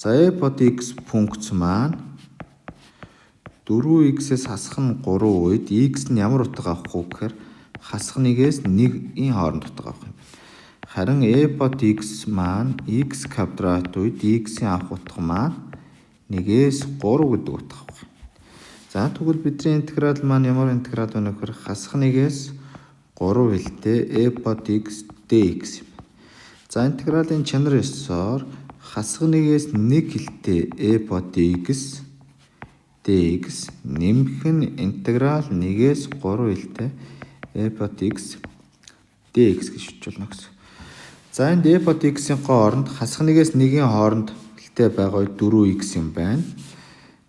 За e под x функц маань 4x-ээс хасах нь 3 үед x нь ямар утга авах вэ гэхээр хасах 1-ээс 1-ийн хооронд утга авах юм. Харин e под x маань x квадрат үед x-ийн авах утга маань 1-ээс 3 гэдэг утга авах. За тэгвэл бидний интеграл маань ямар интеграл байна гэхээр хасах 1-ээс 3 хэлтэй e под x dx юм. За интегралын чанар ёсоор хасах 1-ээс 1 хэлтэй e под x dx нэмэх нь интеграл 1-ээс 3 хэлтэй e под x dx гэж хичүүлнэ гэсэн. За энд e под x-ийн хооронд хасах 1-ээс 1-ийн хооронд хэлтэй байгаа 4x юм байна.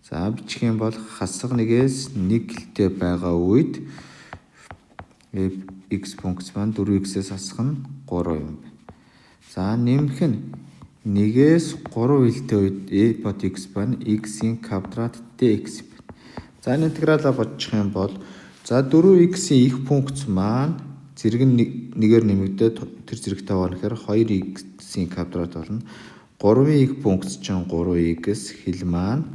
За бичих юм бол хасах 1-ээс 1 хэлтэй байгаа үед x функц маань 4x-ээс хасах нь 3 юм байна. За нэмэх нь 1-ээс 3 хэлтэй үед e под x байна x-ийн квадрат dx юм байна. За энэ интегралаа бодчих юм бол за 4x-ийн их функц маань зэрэг нь нэгээр нэмэгдээд тэр зэрэгтэй байна гэхээр 2x-ийн квадрат болно. 3-ийн их функц чинь 3x хэл маань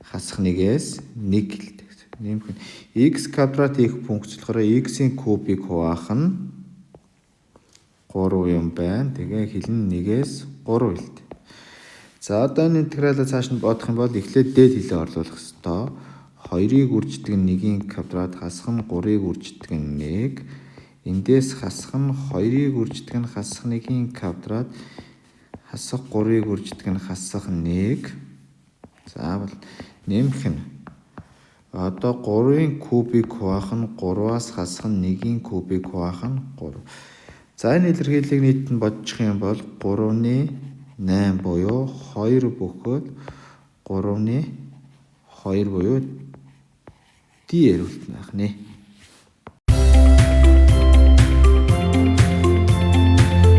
хасах 1-ээс 1 хэлтэй гэсэн. Нэмэх нь x квадрат их функц болохоор x-ийн кубыг хуваах нь 3 юм байна. Тэгээ хэл нь 1-ээс 3 хэлтэй. За одоо энэ интегралаа цааш нь бодох юм бол эхлээд дээд хэлээ орлуулах ёстой. 2-ыг үрждэг нь 1-ийн квадрат хасах нь 3-ыг үрждэг нь 1. Эндээс хасах нь 2-ыг үрждэг нь хасах 1-ийн квадрат хасах 3-ыг үрждэг нь хасах 1. Заавал нэмэх нь одоо 3-ын кубыг хуваах нь 3-аас хасах нь 1-ийн кубыг хуваах нь 3. За энэ илэрхийллийг нийтэд нь бодчих юм бол 3-ны 8 буюу 2 бөхөд 3-ны 2 буюу d эрүүлт байх нэ.